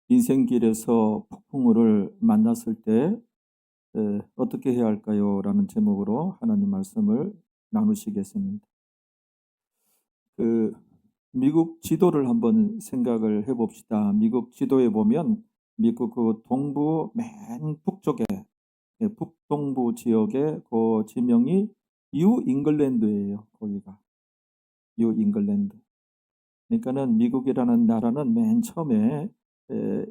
인생길에서 폭풍우를 만났을 때 어떻게 해야 할까요? 라는 제목으로 하나님 말씀을 나누시겠습니다. 그 미국 지도를 한번 생각을 해봅시다. 미국 지도에 보면 미국 그 동부 맨 북쪽에 북동부 지역의 그 지명이 뉴 잉글랜드예요. 거기가 뉴 잉글랜드. 그러니까는 미국이라는 나라는 맨 처음에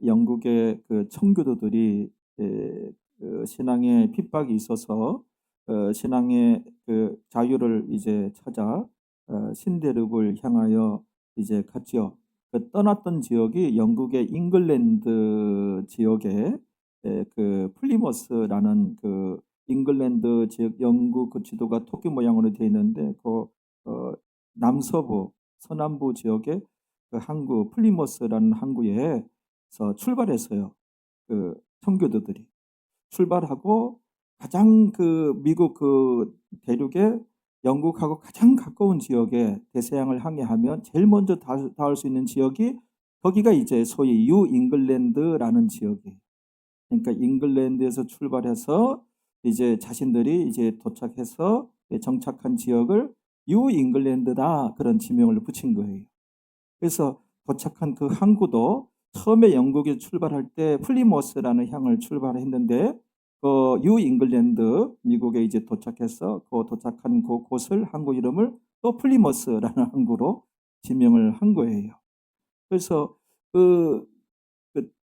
영국의 그 청교도들이 그 신앙에 핍박이 있어서 신앙의 그 자유를 이제 찾아 신대륙을 향하여 이제 갔지요. 그 떠났던 지역이 영국의 잉글랜드 지역에 그 플리머스라는 그 잉글랜드 지역 영국 그 지도가 토끼 모양으로 되어 있는데 그 남서부 서남부 지역의 그 항구 플리머스라는 항구에서 출발했어요. 그 청교도들이 출발하고 가장 그 미국 그 대륙에 영국하고 가장 가까운 지역에 대서양을 항해하면 제일 먼저 닿을 수 있는 지역이 거기가 이제 소위 뉴 잉글랜드라는 지역이에요. 그러니까 잉글랜드에서 출발해서 이제 자신들이 이제 도착해서 정착한 지역을 뉴 잉글랜드다 그런 지명을 붙인 거예요. 그래서 도착한 그 항구도 처음에 영국에 출발할 때 플리머스라는 향을 출발했는데 그 뉴 잉글랜드 미국에 이제 도착해서 그 도착한 그 곳을 항구 이름을 또 플리머스라는 항구로 지명을 한 거예요. 그래서 그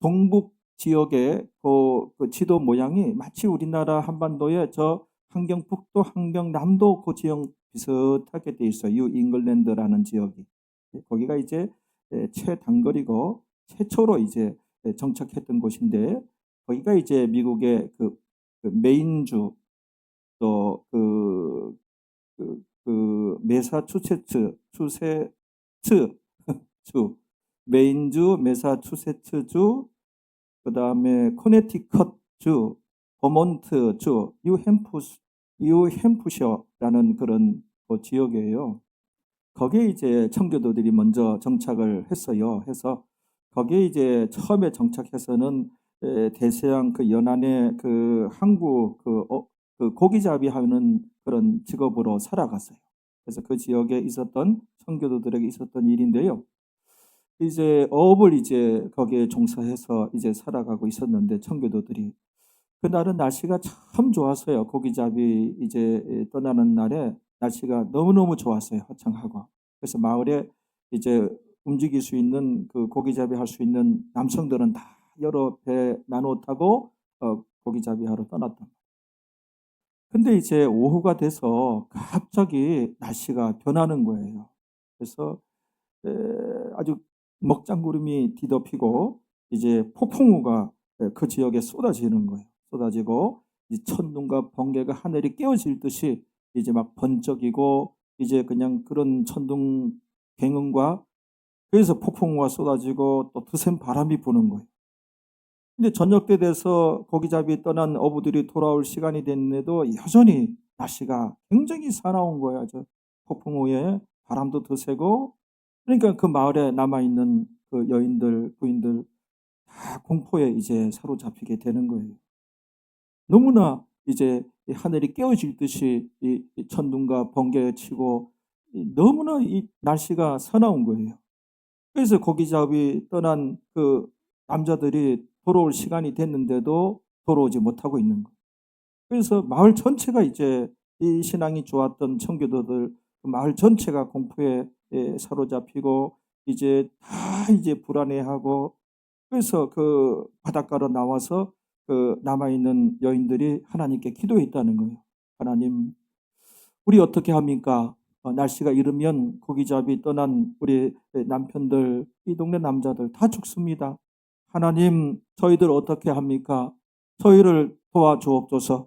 동북 지역의 그 지도 모양이 마치 우리나라 한반도의 저 함경북도, 함경남도 그 지역 비슷하게 돼 있어요. 뉴 잉글랜드라는 지역이. 거기가 이제 최단거리고 최초로 이제 정착했던 곳인데 거기가 이제 미국의 그 메인주 또 메사추세츠 주 메인주, 메사추세츠주, 그 다음에 코네티컷주, 버몬트주, 뉴햄프셔라는 그런 그 지역이에요. 거기에 이제 청교도들이 먼저 정착을 했어요. 해서 거기에 이제 처음에 정착해서는 대서양 그 연안의 그 항구 그 고기잡이 하는 그런 직업으로 살아갔어요. 그래서 그 지역에 있었던 청교도들에게 있었던 일인데요. 이제 어업을 이제 거기에 종사해서 이제 살아가고 있었는데 청교도들이 그날은 날씨가 참 좋았어요. 고기잡이 이제 떠나는 날에 날씨가 너무너무 좋았어요. 화창하고. 그래서 마을에 이제 움직일 수 있는 그 고기잡이 할 수 있는 남성들은 다 여러 배 나눠 타고 고기잡이 하러 떠났던. 근데 이제 오후가 돼서 갑자기 날씨가 변하는 거예요. 그래서 아주 먹장구름이 뒤덮이고 이제 폭풍우가 그 지역에 쏟아지는 거예요. 쏟아지고 이 천둥과 번개가 하늘이 깨어질 듯이 이제 막 번쩍이고 이제 그냥 그런 천둥 갱응과 그래서 폭풍우가 쏟아지고 또 드센 바람이 부는 거예요. 근데 저녁 때 돼서 고기잡이 떠난 어부들이 돌아올 시간이 됐는데도 여전히 날씨가 굉장히 사나운 거예요. 저 폭풍우에 바람도 더 세고 그러니까 그 마을에 남아있는 그 여인들, 부인들 다 공포에 이제 사로잡히게 되는 거예요. 너무나 이제 하늘이 깨어질 듯이 이 천둥과 번개에 치고 너무나 이 날씨가 사나운 거예요. 그래서 고기잡이 떠난 그 남자들이 돌아올 시간이 됐는데도 돌아오지 못하고 있는 거예요. 그래서 마을 전체가 이제 이 신앙이 좋았던 청교도들 그 마을 전체가 공포에 사로잡히고 이제 다 이제 불안해하고 그래서 그 바닷가로 나와서 그 남아있는 여인들이 하나님께 기도했다는 거예요. 하나님, 우리 어떻게 합니까? 날씨가 이르면 고기잡이 떠난 우리 남편들, 이 동네 남자들 다 죽습니다. 하나님, 저희들 어떻게 합니까? 저희를 도와주옵소서.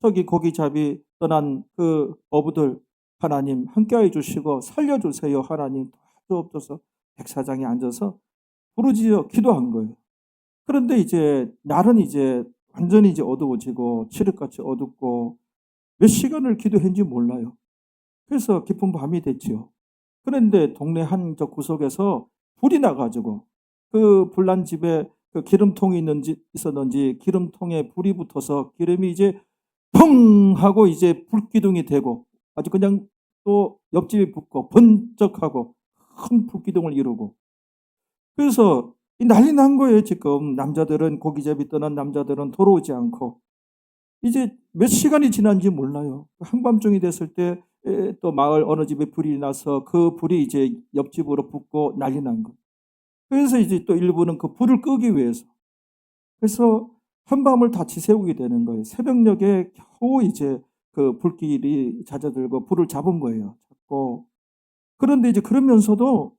저기 고기잡이 떠난 그 어부들 하나님 함께해 주시고 살려주세요. 하나님 도와주옵소서. 백사장에 앉아서 부르짖어 기도한 거예요. 그런데 이제 날은 이제 완전히 이제 어두워지고 칠흑같이 어둡고 몇 시간을 기도했는지 몰라요. 그래서 깊은 밤이 됐지요. 그런데 동네 한 저 구석에서 불이 나가지고 그 불난 집에 그 기름통이 있었는지 기름통에 불이 붙어서 기름이 이제 펑 하고 이제 불기둥이 되고 아주 그냥 또 옆집에 붙고 번쩍하고 큰 불기둥을 이루고 그래서 이 난리 난 거예요. 지금 남자들은 고기잡이 떠난 남자들은 돌아오지 않고 이제 몇 시간이 지난지 몰라요. 한밤중이 됐을 때 또 마을 어느 집에 불이 나서 그 불이 이제 옆집으로 붙고 난리 난 거예요. 그래서 이제 또 일부는 그 불을 끄기 위해서 그래서 한밤을 다 지새우게 되는 거예요. 새벽녘에 겨우 이제 그 불길이 잦아들고 불을 잡은 거예요. 잡고 그런데 이제 그러면서도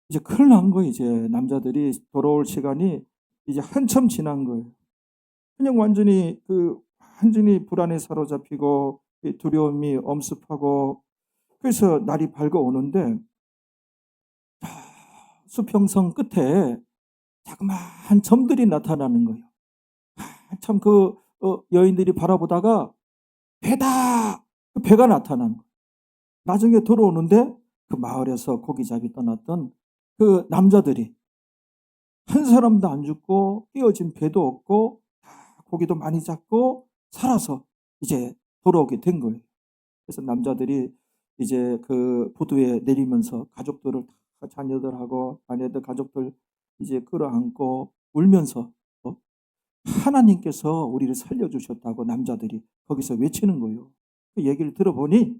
이제 큰일 난 거예요. 이제 남자들이 돌아올 시간이 이제 한참 지난 거예요. 그냥 완전히 불안에 사로잡히고 이 두려움이 엄습하고 그래서 날이 밝아오는데 수평선 끝에 자그마한 점들이 나타나는 거예요. 참 여인들이 바라보다가 배다! 그 배가 나타난 거예요. 나중에 들어오는데 그 마을에서 고기잡이 떠났던 그 남자들이 한 사람도 안 죽고 끼어진 배도 없고 고기도 많이 잡고 살아서 이제 돌아오게 된 거예요. 그래서 남자들이 이제 그 부두에 내리면서 가족들을 다 자녀들하고 아내들 가족들 이제 끌어안고 울면서 하나님께서 우리를 살려주셨다고 남자들이 거기서 외치는 거예요. 그 얘기를 들어보니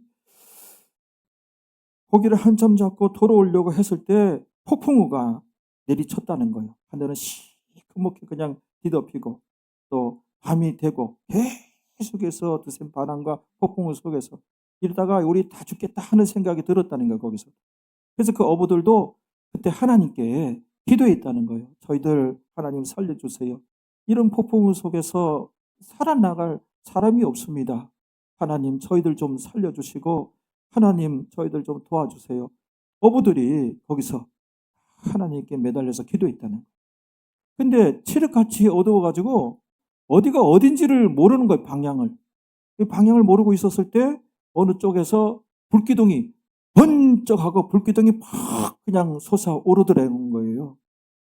고기를 한참 잡고 돌아오려고 했을 때 폭풍우가 내리쳤다는 거예요. 하늘은 시커멓게 그냥 뒤덮이고 또 밤이 되고 계속해서 드센 바람과 폭풍우 속에서 이러다가 우리 다 죽겠다 하는 생각이 들었다는 거예요. 거기서. 그래서 그 어부들도 그때 하나님께 기도했다는 거예요. 저희들 하나님 살려주세요. 이런 폭풍우 속에서 살아나갈 사람이 없습니다. 하나님 저희들 좀 살려주시고 하나님 저희들 좀 도와주세요. 어부들이 거기서 하나님께 매달려서 기도했다는 거예요. 근데 칠흑같이 어두워가지고 어디가 어딘지를 모르는 거예요. 방향을. 이 방향을 모르고 있었을 때 어느 쪽에서 불기둥이 번쩍하고 불기둥이 팍 그냥 솟아오르더라는 거예요.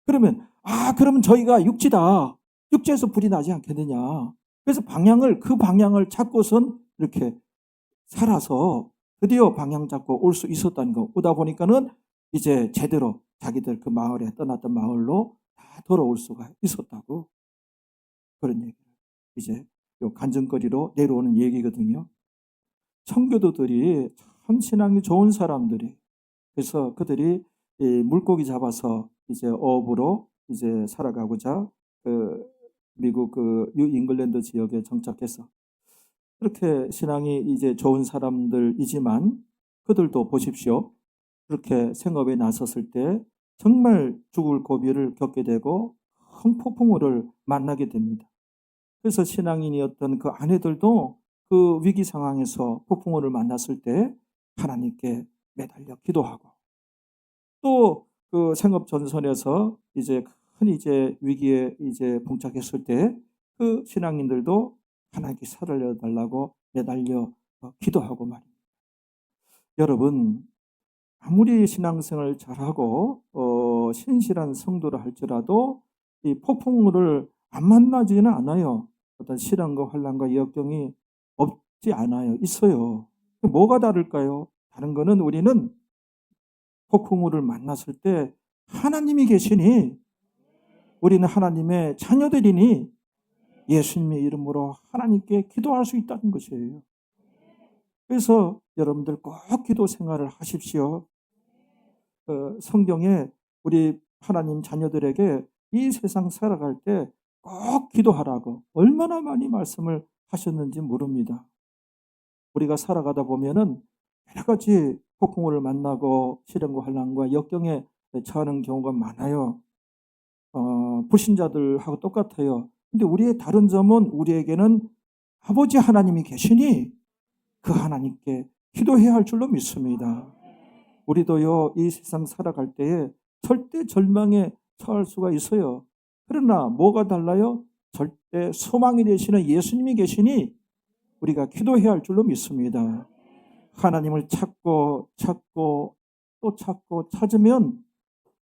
그러면 저희가 육지다. 육지에서 불이 나지 않겠느냐. 그래서 그 방향을 잡고선 이렇게 살아서 드디어 방향 잡고 올 수 있었다는 거. 오다 보니까는 이제 제대로 자기들 그 마을에 떠났던 마을로 다 돌아올 수가 있었다고. 그런 얘기를 이제 요 간증거리로 내려오는 얘기거든요. 청교도들이 참 신앙이 좋은 사람들이 그래서 그들이 이 물고기 잡아서 이제 어업으로 이제 살아가고자 그 미국 그 뉴잉글랜드 지역에 정착해서 그렇게 신앙이 이제 좋은 사람들이지만 그들도 보십시오. 그렇게 생업에 나섰을 때 정말 죽을 고비를 겪게 되고 큰 폭풍우를 만나게 됩니다. 그래서 신앙인이었던 그 아내들도 그 위기 상황에서 폭풍우를 만났을 때 하나님께 매달려 기도하고 또 그 생업 전선에서 이제 큰 이제 위기에 이제 봉착했을 때 그 신앙인들도 하나님께 살려달라고 매달려 기도하고 말입니다. 여러분 아무리 신앙생활을 잘하고 신실한 성도를 할지라도 이 폭풍우를 안 만나지는 않아요. 어떤 시련과 환난과 역경이 없지 않아요. 있어요. 뭐가 다를까요? 다른 거는 우리는 폭풍우를 만났을 때 하나님이 계시니 우리는 하나님의 자녀들이니 예수님의 이름으로 하나님께 기도할 수 있다는 것이에요. 그래서 여러분들 꼭 기도 생활을 하십시오. 성경에 우리 하나님 자녀들에게 이 세상 살아갈 때 꼭 기도하라고 얼마나 많이 말씀을 하셨는지 모릅니다. 우리가 살아가다 보면은 여러 가지 폭풍우를 만나고 시련과 환난과 역경에 처하는 경우가 많아요. 불신자들하고 똑같아요. 근데 우리의 다른 점은 우리에게는 아버지 하나님이 계시니 그 하나님께 기도해야 할 줄로 믿습니다. 우리도요, 이 세상 살아갈 때에 절대 절망에 처할 수가 있어요. 그러나 뭐가 달라요? 절대 소망이 되시는 예수님이 계시니 우리가 기도해야 할 줄로 믿습니다. 하나님을 찾고 또 찾고 찾으면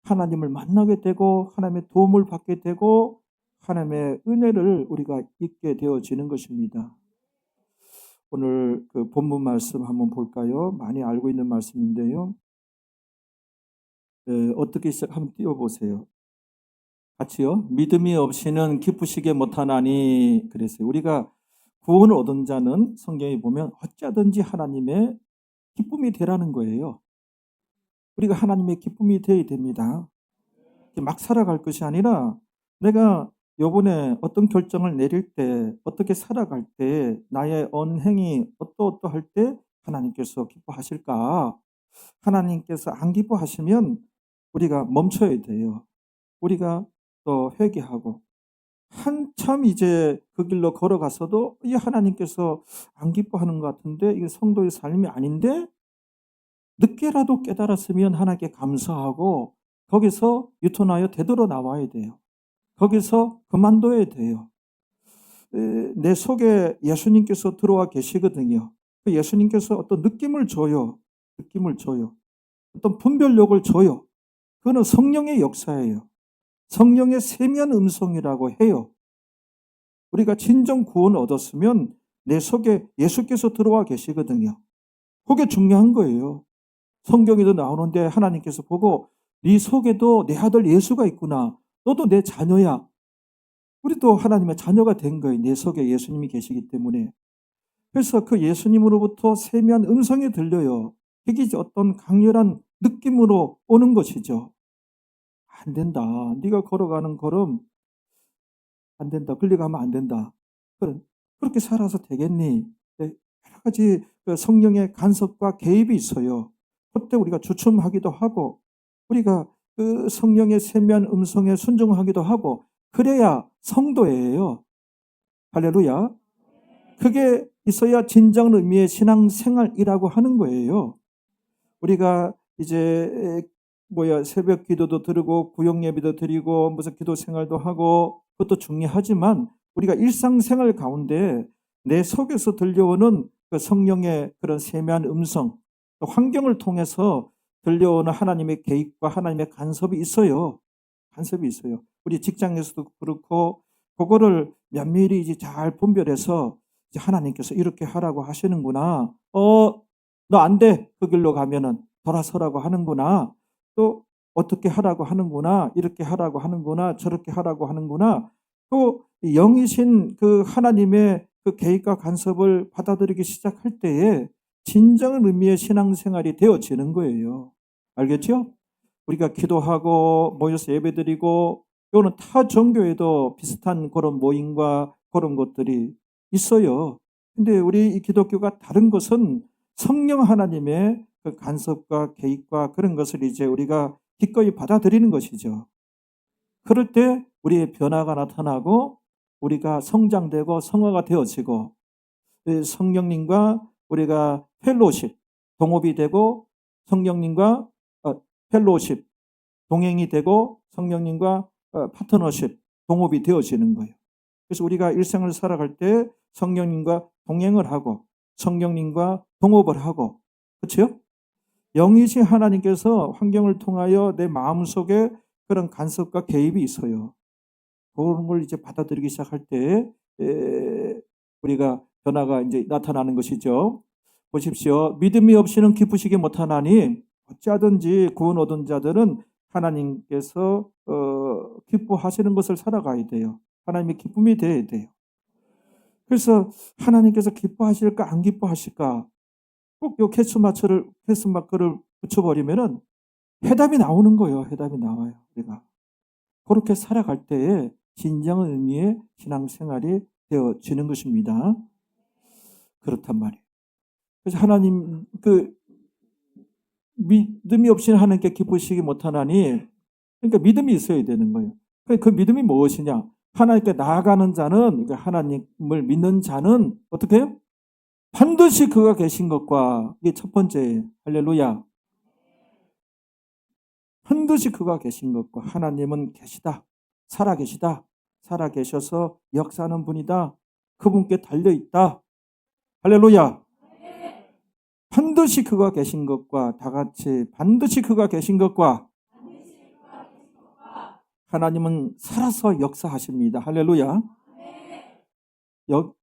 하나님을 만나게 되고 하나님의 도움을 받게 되고 하나님의 은혜를 우리가 잊게 되어지는 것입니다. 오늘 그 본문 말씀 한번 볼까요? 많이 알고 있는 말씀인데요. 어떻게 한번 띄워보세요. 같이요. 믿음이 없이는 기쁘시게 못하나니 그랬어요. 우리가 구원을 얻은 자는 성경에 보면 어찌하든지 하나님의 기쁨이 되라는 거예요. 우리가 하나님의 기쁨이 되어야 됩니다. 막 살아갈 것이 아니라 내가 요번에 어떤 결정을 내릴 때, 어떻게 살아갈 때, 나의 언행이 어떠할 때 하나님께서 기뻐하실까? 하나님께서 안 기뻐하시면 우리가 멈춰야 돼요. 우리가 또 회개하고 한참 이제 그 길로 걸어가서도 이 하나님께서 안 기뻐하는 것 같은데 이게 성도의 삶이 아닌데 늦게라도 깨달았으면 하나님께 감사하고 거기서 유턴하여 되돌아 나와야 돼요. 거기서 그만둬야 돼요. 내 속에 예수님께서 들어와 계시거든요. 예수님께서 어떤 느낌을 줘요. 어떤 분별력을 줘요. 그거는 성령의 역사예요. 성령의 세면 음성이라고 해요. 우리가 진정 구원을 얻었으면 내 속에 예수께서 들어와 계시거든요. 그게 중요한 거예요. 성경에도 나오는데 하나님께서 보고 네 속에도 내 아들 예수가 있구나. 너도 내 자녀야. 우리도 하나님의 자녀가 된 거예요. 내 속에 예수님이 계시기 때문에. 그래서 그 예수님으로부터 세미한 음성이 들려요. 이게 어떤 강렬한 느낌으로 오는 것이죠. 안 된다. 네가 걸어가는 걸음 안 된다. 끌려가면 안 된다. 그렇게 살아서 되겠니? 여러 가지 성령의 간섭과 개입이 있어요. 그때 우리가 주춤하기도 하고 우리가 그 성령의 세미한 음성에 순종하기도 하고 그래야 성도예요. 할렐루야. 그게 있어야 진정 의미의 신앙생활이라고 하는 거예요. 우리가 이제 새벽 기도도 드리고 구역 예배도 드리고 무슨 기도 생활도 하고 그것도 중요하지만 우리가 일상생활 가운데 내 속에서 들려오는 그 성령의 그런 세미한 음성, 환경을 통해서 들려오는 하나님의 개입과 하나님의 간섭이 있어요. 우리 직장에서도 그렇고 그거를 면밀히 이제 잘 분별해서 이제 하나님께서 이렇게 하라고 하시는구나. 너 안 돼. 그 길로 가면은 돌아서라고 하는구나. 또 어떻게 하라고 하는구나. 이렇게 하라고 하는구나. 저렇게 하라고 하는구나. 또 영이신 그 하나님의 그 개입과 간섭을 받아들이기 시작할 때에 진정한 의미의 신앙생활이 되어지는 거예요. 알겠죠? 우리가 기도하고 모여서 예배드리고 이거는 타 종교에도 비슷한 그런 모임과 그런 것들이 있어요. 근데 우리 이 기독교가 다른 것은 성령 하나님의 그 간섭과 개입과 그런 것을 이제 우리가 기꺼이 받아들이는 것이죠. 그럴 때 우리의 변화가 나타나고 우리가 성장되고 성화가 되어지고 성령님과 우리가 펠로십, 동업이 되고 성령님과 펠로십, 동행이 되고 성령님과 파트너십, 동업이 되어지는 거예요. 그래서 우리가 일생을 살아갈 때 성령님과 동행을 하고 성령님과 동업을 하고 그렇죠? 영이신 하나님께서 환경을 통하여 내 마음속에 그런 간섭과 개입이 있어요. 그런 걸 이제 받아들이기 시작할 때 우리가 변화가 이제 나타나는 것이죠. 보십시오. 믿음이 없이는 기쁘시게 못하나니 어찌하든지 구원 얻은 자들은 하나님께서 기뻐하시는 것을 살아가야 돼요. 하나님의 기쁨이 돼야 돼요. 그래서 하나님께서 기뻐하실까 안 기뻐하실까 꼭 요 캐스마크를 붙여버리면은 해답이 나오는 거예요. 해답이 나와요. 우리가 그렇게 살아갈 때에 진정한 의미의 신앙생활이 되어지는 것입니다. 그렇단 말이에요. 그래서 하나님 믿음이 없이는 하나님께 기쁘시기 못하나니 그러니까 믿음이 있어야 되는 거예요. 그 믿음이 무엇이냐? 하나님께 나아가는 자는 그러니까 하나님을 믿는 자는 어떻게 해요? 반드시 그가 계신 것과 이게 첫 번째 할렐루야. 반드시 그가 계신 것과 하나님은 계시다. 살아 계셔서 역사하는 분이다. 그분께 달려있다. 할렐루야. 반드시 그가 계신 것과 다 같이 반드시 그가 계신 것과 하나님은 살아서 역사하십니다. 할렐루야.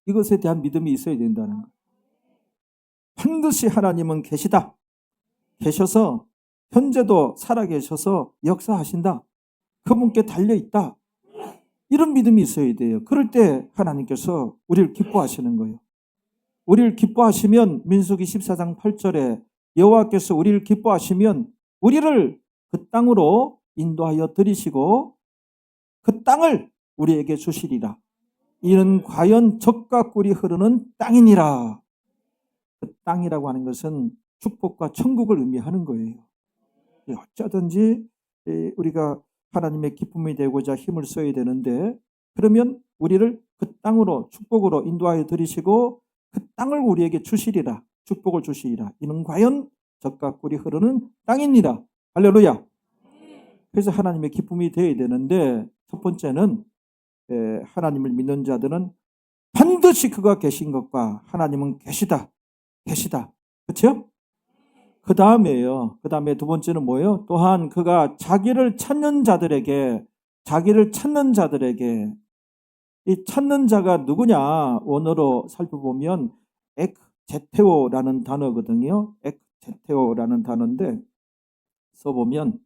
이것에 대한 믿음이 있어야 된다는 것. 반드시 하나님은 계시다. 계셔서 현재도 살아계셔서 역사하신다. 그분께 달려있다. 이런 믿음이 있어야 돼요. 그럴 때 하나님께서 우리를 기뻐하시는 거예요. 우리를 기뻐하시면 민수기 14장 8절에 여호와께서 우리를 기뻐하시면 우리를 그 땅으로 인도하여 들이시고 그 땅을 우리에게 주시리라. 이는 과연 젖과 꿀이 흐르는 땅이니라. 그 땅이라고 하는 것은 축복과 천국을 의미하는 거예요. 어쩌든지 우리가 하나님의 기쁨이 되고자 힘을 써야 되는데, 그러면 우리를 그 땅으로 축복으로 인도하여 들이시고 그 땅을 우리에게 주시리라. 축복을 주시리라. 이는 과연 젖과 꿀이 흐르는 땅이니라. 할렐루야. 그래서 하나님의 기쁨이 되어야 되는데, 첫 번째는 하나님을 믿는 자들은 반드시 그가 계신 것과 하나님은 계시다. 그렇죠? 그 다음에요. 그 다음에 두 번째는 뭐예요? 또한 그가 자기를 찾는 자들에게, 이 찾는 자가 누구냐? 원어로 살펴보면 ekzeteo라는 단어거든요. ekzeteo라는 단어인데 써보면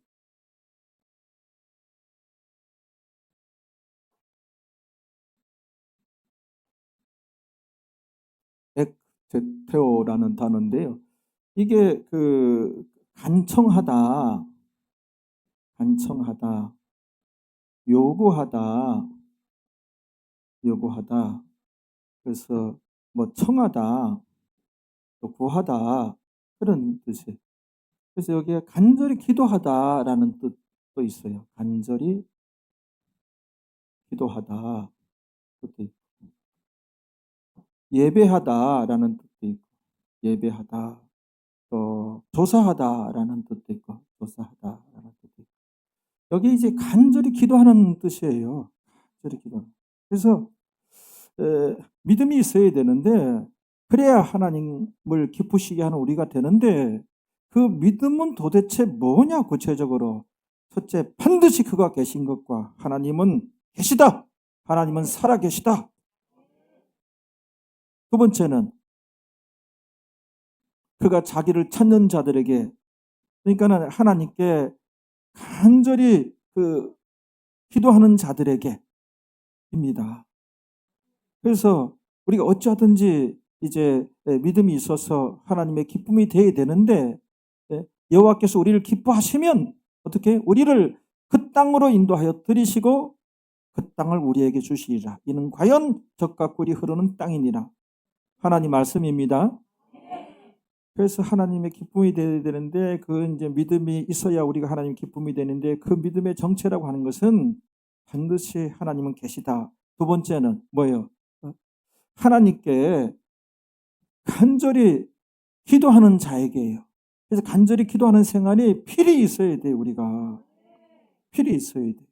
ekzeteo라는 단어인데요. 이게 간청하다, 요구하다. 그래서 뭐 청하다, 또 구하다, 그런 뜻이에요. 그래서 여기에 간절히 기도하다라는 뜻도 있어요. 간절히 기도하다 뜻도 있고, 예배하다라는 뜻도 있고, 예배하다, 또 조사하다라는 뜻도 있고, 조사하다라는 뜻도 있고. 여기 이제 간절히 기도하는 뜻이에요. 간절히 기도. 그래서 믿음이 있어야 되는데, 그래야 하나님을 기쁘시게 하는 우리가 되는데, 그 믿음은 도대체 뭐냐? 구체적으로 첫째, 반드시 그가 계신 것과 하나님은 계시다. 하나님은 살아계시다. 두 번째는 그가 자기를 찾는 자들에게, 그러니까 하나님께 간절히 기도하는 자들에게입니다. 그래서 우리가 어찌하든지 이제 믿음이 있어서 하나님의 기쁨이 되어야 되는데, 여호와께서 우리를 기뻐하시면 어떻게? 우리를 그 땅으로 인도하여 들이시고 그 땅을 우리에게 주시리라. 이는 과연 젖과 꿀이 흐르는 땅이니라. 하나님 말씀입니다. 그래서 하나님의 기쁨이 되어야 되는데, 이제 믿음이 있어야 우리가 하나님 기쁨이 되는데, 그 믿음의 정체라고 하는 것은 반드시 하나님은 계시다. 두 번째는 뭐예요? 하나님께 간절히 기도하는 자에게요. 그래서 간절히 기도하는 생활이 필히 있어야 돼요. 우리가 필히 있어야 돼요.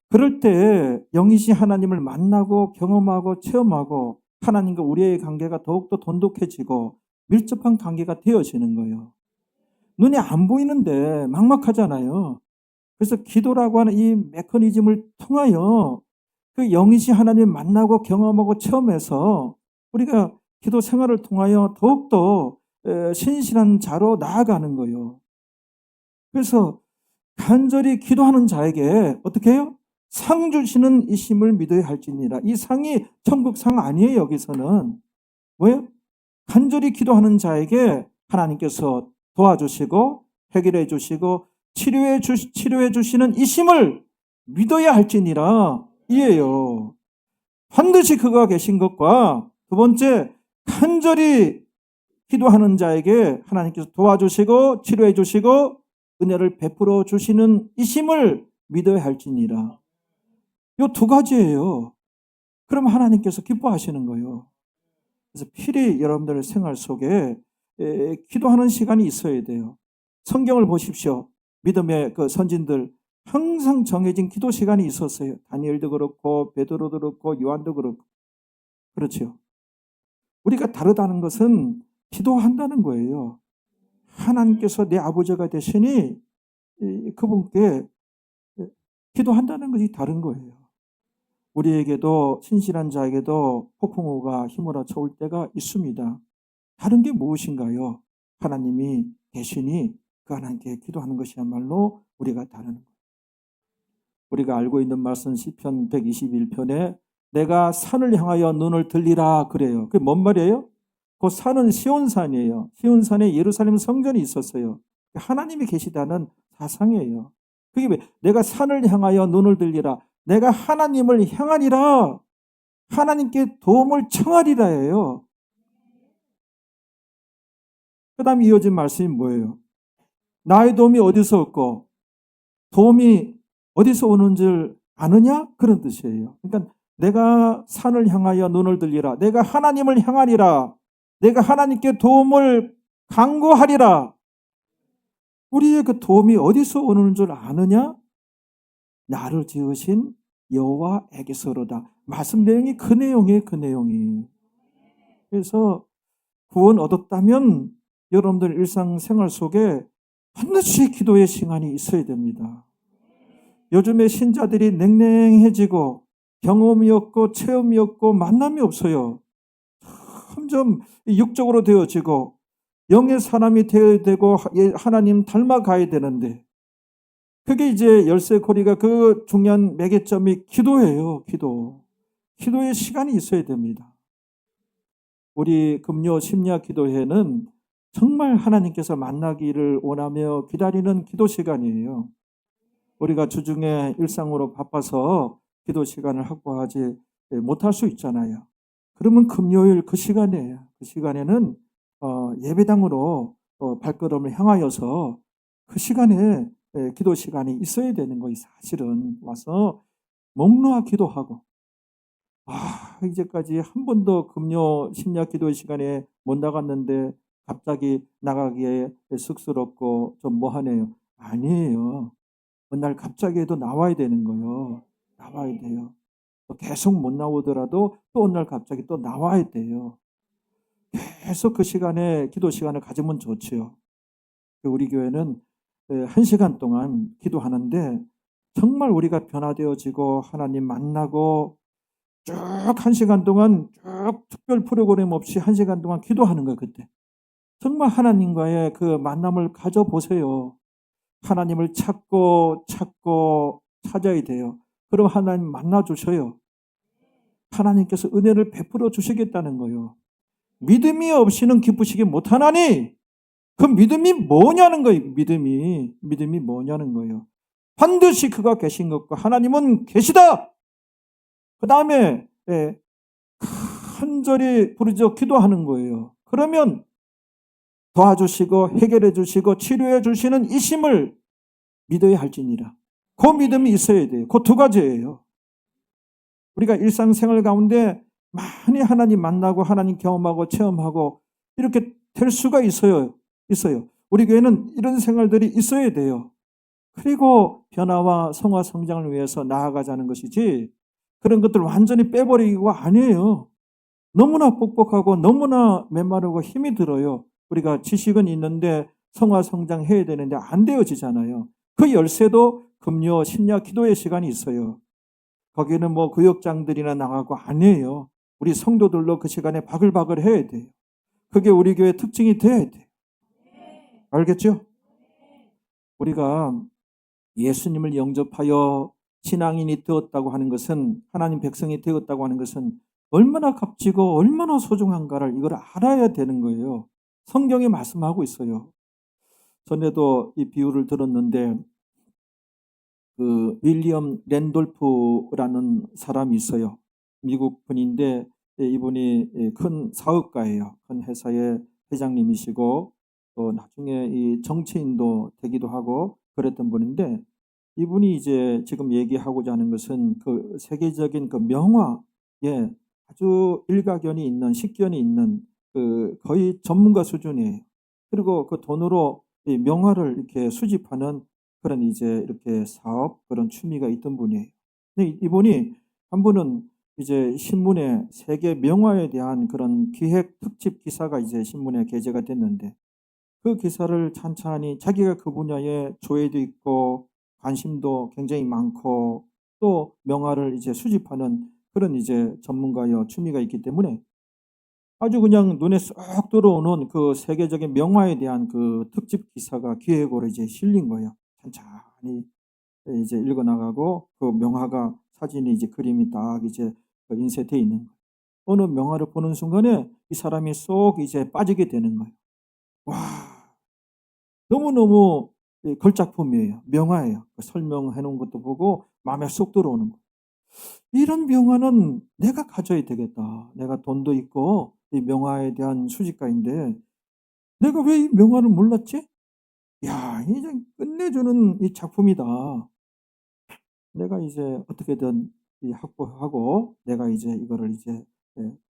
그럴 때 영이신 하나님을 만나고 경험하고 체험하고 하나님과 우리의 관계가 더욱더 돈독해지고 밀접한 관계가 되어지는 거예요. 눈에 안 보이는데 막막하잖아요. 그래서 기도라고 하는 이 메커니즘을 통하여 그 영이신 하나님을 만나고 경험하고 체험해서 우리가 기도 생활을 통하여 더욱더 신실한 자로 나아가는 거예요. 그래서 간절히 기도하는 자에게 어떻게 해요? 상 주시는 이심을 믿어야 할지니라. 이 상이 천국 상 아니에요. 여기서는 뭐예요? 간절히 기도하는 자에게 하나님께서 도와주시고 해결해 주시고 치료해 주시는 이심을 믿어야 할지니라. 이에요. 반드시 그가 계신 것과 두 번째, 간절히 기도하는 자에게 하나님께서 도와주시고 치료해 주시고 은혜를 베풀어 주시는 이심을 믿어야 할지니라. 이 두 가지예요. 그럼 하나님께서 기뻐하시는 거예요. 그래서 필히 여러분들의 생활 속에 기도하는 시간이 있어야 돼요. 성경을 보십시오. 믿음의 그 선진들 항상 정해진 기도 시간이 있었어요. 다니엘도 그렇고 베드로도 그렇고 요한도 그렇고. 그렇죠. 우리가 다르다는 것은 기도한다는 거예요. 하나님께서 내 아버지가 되시니 그분께 기도한다는 것이 다른 거예요. 우리에게도 신실한 자에게도 폭풍우가 휘몰아 쳐올 때가 있습니다. 다른 게 무엇인가요? 하나님이 계시니 그 하나님께 기도하는 것이야말로 우리가 다른 거예요. 우리가 알고 있는 말씀 시편 121편에 내가 산을 향하여 눈을 들리라 그래요. 그게 뭔 말이에요? 그 산은 시온산이에요. 시온산에 예루살렘 성전이 있었어요. 하나님이 계시다는 사상이에요. 그게 왜? 내가 산을 향하여 눈을 들리라. 내가 하나님을 향하리라. 하나님께 도움을 청하리라예요. 그 다음에 이어진 말씀이 뭐예요? 나의 도움이 어디서 없고 도움이 어디서 오는 줄 아느냐? 그런 뜻이에요. 그러니까 내가 산을 향하여 눈을 들리라. 내가 하나님을 향하리라. 내가 하나님께 도움을 간구하리라. 우리의 그 도움이 어디서 오는 줄 아느냐? 나를 지으신 여호와에게서로다. 말씀 내용이 그 내용이에요. 그 내용이. 그래서 구원 얻었다면 여러분들 일상생활 속에 반드시 기도의 시간이 있어야 됩니다. 요즘에 신자들이 냉랭해지고 경험이 없고 체험이 없고 만남이 없어요. 점점 육적으로 되어지고 영의 사람이 되어야 되고 하나님 닮아가야 되는데 그게 이제 열쇠고리가 그 중요한 매개점이 기도예요. 기도의 시간이 있어야 됩니다. 우리 금요 심야 기도회는 정말 하나님께서 만나기를 원하며 기다리는 기도 시간이에요. 우리가 주중에 일상으로 바빠서 기도 시간을 확보하지 못할 수 있잖아요. 그러면 금요일 그 시간이에요. 그 시간에는 예배당으로 발걸음을 향하여서 그 시간에 기도 시간이 있어야 되는 거예요. 사실은 와서 목 놓아 기도하고 이제까지 한 번도 금요 심야 기도 시간에 못 나갔는데 갑자기 나가기에 쑥스럽고 좀 뭐하네요. 아니에요. 어느 날 갑자기 해도 나와야 되는 거예요. 나와야 돼요. 계속 못 나오더라도 또 어느 날 갑자기 또 나와야 돼요. 계속 그 시간에 기도 시간을 가지면 좋지요. 우리 교회는 1시간 동안 기도하는데 정말 우리가 변화되어지고 하나님 만나고 쭉 1시간 동안 쭉 특별 프로그램 없이 1시간 동안 기도하는 거예요. 그때 정말 하나님과의 그 만남을 가져보세요. 하나님을 찾고 찾아야 돼요. 그럼 하나님 만나주셔요. 하나님께서 은혜를 베풀어 주시겠다는 거예요. 믿음이 없이는 기쁘시게 못하나니 그 믿음이 뭐냐는 거예요. 믿음이 뭐냐는 거예요. 반드시 그가 계신 것과 하나님은 계시다. 그 다음에 간절히 부르짖어 기도하는 거예요. 그러면 도와주시고 해결해 주시고 치료해 주시는 이심을 믿어야 할지니라. 그 믿음이 있어야 돼요. 그 두 가지예요. 우리가 일상생활 가운데 많이 하나님 만나고 하나님 경험하고 체험하고 이렇게 될 수가 있어요. 우리 교회는 이런 생활들이 있어야 돼요. 그리고 변화와 성화 성장을 위해서 나아가자는 것이지 그런 것들 완전히 빼버리기가 아니에요. 너무나 뻑뻑하고 너무나 메마르고 힘이 들어요. 우리가 지식은 있는데 성화 성장해야 되는데 안 되어지잖아요. 그 열쇠도 금요 심야 기도의 시간이 있어요. 거기는 뭐 구역장들이나 나가고 아니에요. 우리 성도들로 그 시간에 바글바글 해야 돼요. 그게 우리 교회 특징이 돼야 돼요. 알겠죠? 우리가 예수님을 영접하여 신앙인이 되었다고 하는 것은 하나님 백성이 되었다고 하는 것은 얼마나 값지고 얼마나 소중한가를 이걸 알아야 되는 거예요. 성경에 말씀하고 있어요. 전에도 이 비유를 들었는데 그 윌리엄 랜돌프라는 사람이 있어요. 미국 분인데 이분이 큰 사업가예요. 큰 회사의 회장님이시고 또 나중에 이 정치인도 되기도 하고 그랬던 분인데 이분이 이제 지금 얘기하고자 하는 것은 그 세계적인 그 명화에 아주 일가견이 있는 식견이 있는 그 거의 전문가 수준이에요. 그리고 그 돈으로 이 명화를 이렇게 수집하는 그런 이제 이렇게 사업 그런 취미가 있던 분이에요. 근데 이분이 한 분은 이제 신문에 세계 명화에 대한 그런 기획 특집 기사가 이제 신문에 게재가 됐는데 그 기사를 찬찬히 자기가 그 분야에 조예도 있고 관심도 굉장히 많고 또 명화를 이제 수집하는 그런 이제 전문가여 취미가 있기 때문에 아주 그냥 눈에 쏙 들어오는 그 세계적인 명화에 대한 그 특집 기사가 기획으로 이제 실린 거예요. 천천히 이제 읽어 나가고 그 명화가 사진이 이제 그림이 딱 이제 인쇄되어 있는 거예요. 어느 명화를 보는 순간에 이 사람이 쏙 이제 빠지게 되는 거예요. 와, 너무너무 걸작품이에요. 명화예요. 설명해 놓은 것도 보고 마음에 쏙 들어오는 거예요. 이런 명화는 내가 가져야 되겠다. 내가 돈도 있고 이 명화에 대한 수집가인데 내가 왜 이 명화를 몰랐지? 야, 이제 끝내주는 이 작품이다. 내가 이제 어떻게든 이 확보하고 내가 이제 이거를 이제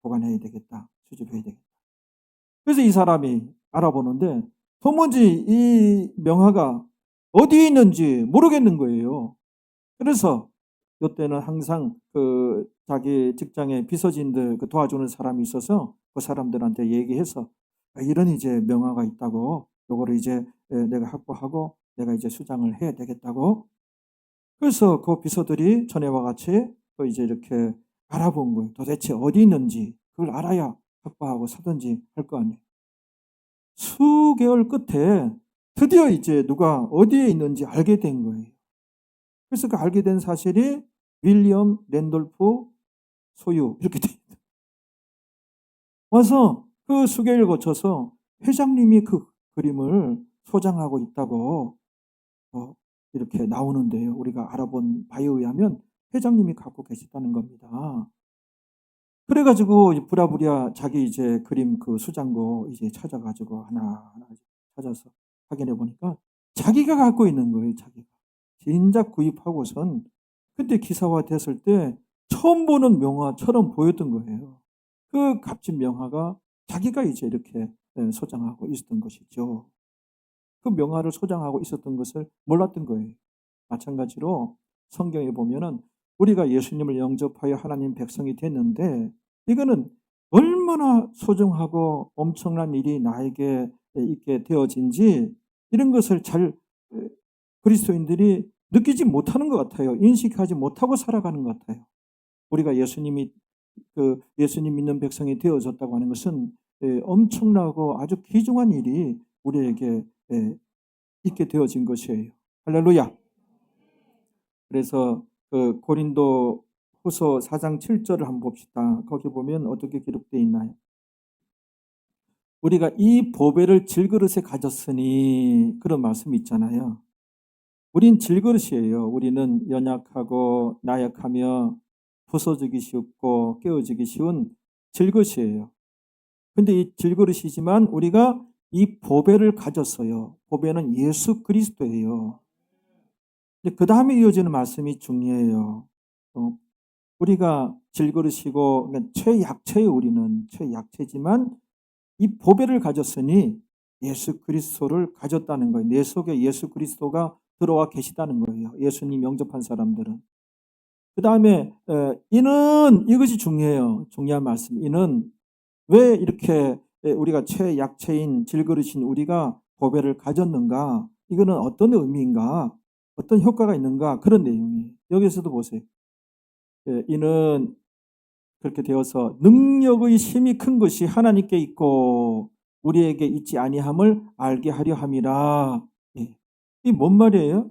보관해야 되겠다. 수집해야 되겠다. 그래서 이 사람이 알아보는데 도무지 이 명화가 어디에 있는지 모르겠는 거예요. 그래서 이때는 항상 그 자기 직장의 비서진들 그 도와주는 사람이 있어서 그 사람들한테 얘기해서 이런 이제 명화가 있다고 요거를 이제 내가 확보하고 내가 이제 수장을 해야 되겠다고. 그래서 그 비서들이 전에와 같이 또 이제 이렇게 알아본 거예요. 도대체 어디 있는지 그걸 알아야 확보하고 사든지 할 거 아니에요. 수개월 끝에 드디어 이제 누가 어디에 있는지 알게 된 거예요. 그래서 그 알게 된 사실이 윌리엄 랜돌프 소유 이렇게 돼 있다. 와서 그 수개를 거쳐서 회장님이 그 그림을 소장하고 있다고 이렇게 나오는데요. 우리가 알아본 바에 의하면 회장님이 갖고 계셨다는 겁니다. 그래가지고 부랴부랴 자기 이제 그림 그 수장고 이제 찾아가지고 하나하나 찾아서 확인해 보니까 자기가 갖고 있는 거예요. 자기가 진작 구입하고선 그때 기사화 됐을 때 처음 보는 명화처럼 보였던 거예요. 그 값진 명화가 자기가 이제 이렇게 소장하고 있었던 것이죠. 그 명화를 소장하고 있었던 것을 몰랐던 거예요. 마찬가지로 성경에 보면은 우리가 예수님을 영접하여 하나님 백성이 됐는데 이거는 얼마나 소중하고 엄청난 일이 나에게 있게 되어진지 이런 것을 잘 그리스도인들이 느끼지 못하는 것 같아요. 인식하지 못하고 살아가는 것 같아요. 우리가 예수님 믿는 백성이 되어졌다고 하는 것은 엄청나고 아주 귀중한 일이 우리에게 있게 되어진 것이에요. 할렐루야. 그래서 그 고린도 후서 4장 7절을 한번 봅시다. 거기 보면 어떻게 기록되어 있나요? 우리가 이 보배를 질그릇에 가졌으니 그런 말씀이 있잖아요. 우린 질그릇이에요. 우리는 연약하고 나약하며 부서지기 쉽고 깨어지기 쉬운 질그릇이에요. 근데 이 질그릇이지만 우리가 이 보배를 가졌어요. 보배는 예수 그리스도예요. 그 다음에 이어지는 말씀이 중요해요. 우리가 질그릇이고 최약체의 우리는 최약체지만 이 보배를 가졌으니 예수 그리스도를 가졌다는 거예요. 내 속에 예수 그리스도가 들어와 계시다는 거예요. 예수님 영접한 사람들은. 그 다음에 이는 이것이 중요해요. 중요한 말씀. 이는 왜 이렇게 우리가 최약체인 질그릇인 우리가 보배를 가졌는가? 이거는 어떤 의미인가? 어떤 효과가 있는가? 그런 내용이에요. 여기서도 보세요. 이는 그렇게 되어서 능력의 힘이 큰 것이 하나님께 있고 우리에게 있지 아니함을 알게 하려 함이라. 이 뭔 말이에요?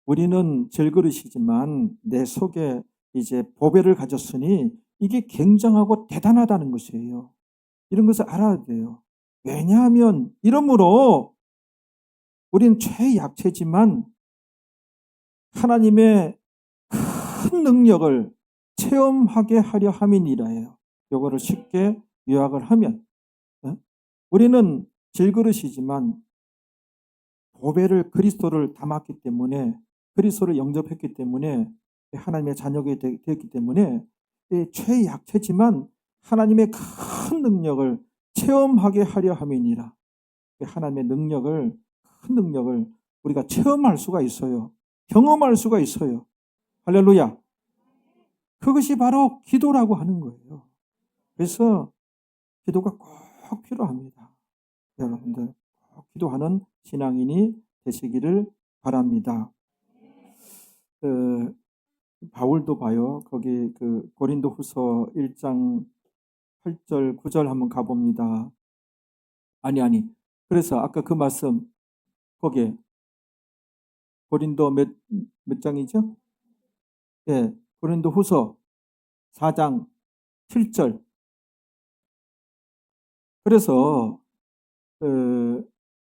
우리는 질그릇이지만 내 속에 이제 보배를 가졌으니 이게 굉장하고 대단하다는 것이에요. 이런 것을 알아야 돼요. 왜냐하면 이러므로 우린 최약체지만 하나님의 큰 능력을 체험하게 하려 함이니라예요. 이거를 쉽게 요약을 하면 우리는 질그릇이지만 보배를 그리스도를 담았기 때문에 그리스도를 영접했기 때문에 하나님의 자녀가 되었기 때문에 최약체지만 하나님의 큰 능력을 체험하게 하려 함이니라. 하나님의 능력을 큰 능력을 우리가 체험할 수가 있어요. 경험할 수가 있어요. 할렐루야. 그것이 바로 기도라고 하는 거예요. 그래서 기도가 꼭 필요합니다. 여러분들 꼭 기도하는 신앙인이 되시기를 바랍니다. 바울도 봐요. 거기 그 고린도후서 1장 8절 9절 한번 가봅니다. 아니. 그래서 아까 그 말씀 거기에 고린도 몇 장이죠? 예, 고린도후서 4장 7절. 그래서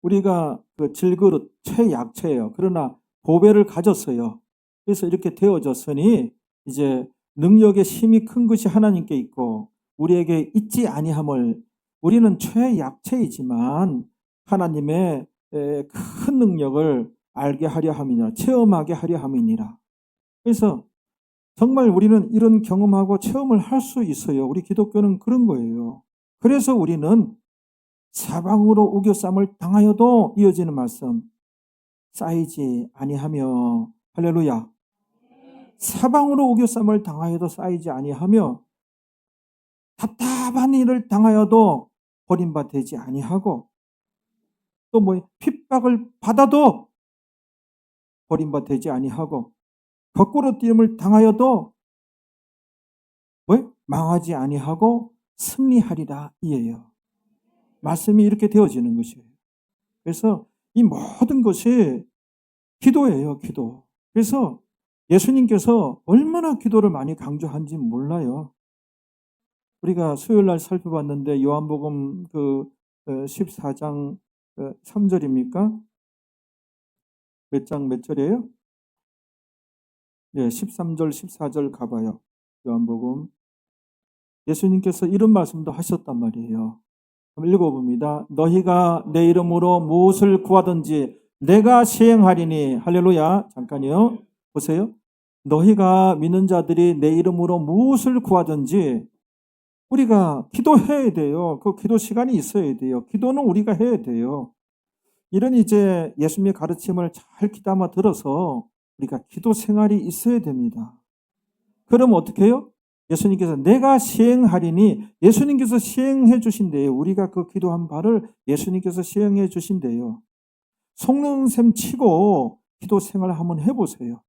우리가 그 질그릇 최약체예요. 그러나 보배를 가졌어요. 그래서 이렇게 되어졌으니 이제 능력의 힘이 큰 것이 하나님께 있고 우리에게 있지 아니함을, 우리는 최약체이지만 하나님의 큰 능력을 알게 하려 함이니라, 체험하게 하려 함이니라. 그래서 정말 우리는 이런 경험하고 체험을 할 수 있어요. 우리 기독교는 그런 거예요. 그래서 우리는 사방으로 우겨쌈을 당하여도, 이어지는 말씀, 쌓이지 아니하며, 할렐루야. 사방으로 우겨쌈을 당하여도 쌓이지 아니하며, 답답한 일을 당하여도 버림받지 아니하고, 또 핍박을 받아도 버림받지 아니하고, 거꾸로 뛰임을 당하여도 망하지 아니하고 승리하리라, 이에요. 말씀이 이렇게 되어지는 것이에요. 그래서 이 모든 것이 기도예요, 기도. 그래서 예수님께서 얼마나 기도를 많이 강조한지 몰라요. 우리가 수요일 날 살펴봤는데 요한복음 14장 3절입니까? 몇 절이에요? 네, 13절, 14절 가봐요. 요한복음. 예수님께서 이런 말씀도 하셨단 말이에요. 한번 읽어봅니다. 너희가 내 이름으로 무엇을 구하든지 내가 시행하리니. 할렐루야. 잠깐요. 보세요. 너희가 믿는 자들이 내 이름으로 무엇을 구하든지, 우리가 기도해야 돼요. 그 기도 시간이 있어야 돼요. 기도는 우리가 해야 돼요. 이런 이제 예수님의 가르침을 잘 귀담아 들어서 우리가 기도 생활이 있어야 됩니다. 그럼 어떻게 해요? 예수님께서 내가 시행하리니, 예수님께서 시행해 주신대요. 우리가 그 기도한 바를 예수님께서 시행해 주신대요. 속는 셈 치고 기도 생활을 한번 해보세요.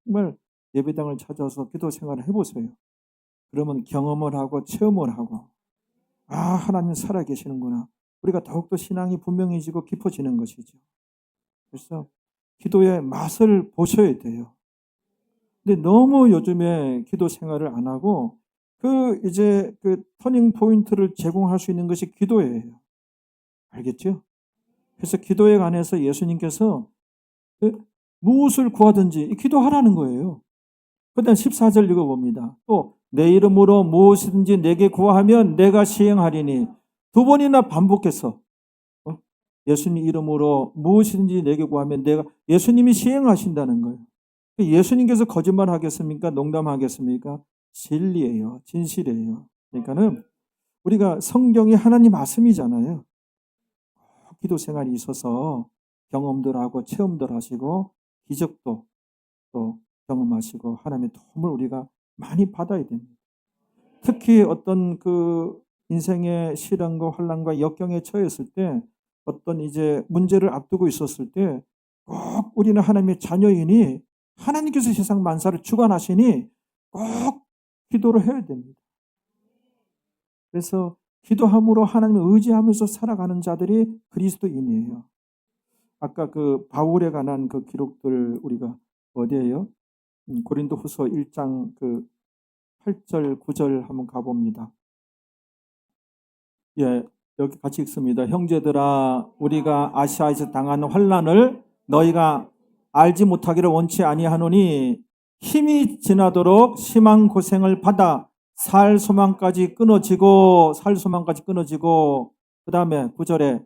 정말 예배당을 찾아서 기도 생활을 해보세요. 그러면 경험을 하고 체험을 하고, 하나님 살아계시는구나. 우리가 더욱더 신앙이 분명해지고 깊어지는 것이죠. 그래서 기도의 맛을 보셔야 돼요. 근데 너무 요즘에 기도 생활을 안 하고 이제 터닝 포인트를 제공할 수 있는 것이 기도예요. 알겠죠? 그래서 기도에 관해서 예수님께서 무엇을 구하든지 기도하라는 거예요. 그다음 14절 읽어봅니다. 또 내 이름으로 무엇이든지 내게 구하면 내가 시행하리니. 두 번이나 반복해서 예수님 이름으로 무엇이든지 내게 구하면 예수님이 시행하신다는 거예요. 예수님께서 거짓말 하겠습니까? 농담하겠습니까? 진리예요. 진실이에요. 그러니까는 우리가 성경이 하나님 말씀이잖아요. 기도 생활이 있어서 경험들 하고 체험들 하시고 기적도 또 경험하시고 하나님의 도움을 우리가 많이 받아야 됩니다. 특히 어떤 인생의 시련과 환난과 역경에 처했을 때, 어떤 이제 문제를 앞두고 있었을 때 꼭 우리는 하나님의 자녀이니 하나님께서 세상 만사를 주관하시니 꼭 기도를 해야 됩니다. 그래서 기도함으로 하나님을 의지하면서 살아가는 자들이 그리스도인이에요. 아까 바울에 관한 기록들 우리가 어디에요? 고린도후서 1장 8절 9절 한번 가봅니다. 예, 여기 같이 읽습니다. 형제들아, 우리가 아시아에서 당한 환난을 너희가 알지 못하기를 원치 아니하노니 힘이 지나도록 심한 고생을 받아 살 소망까지 끊어지고, 그 다음에 9절에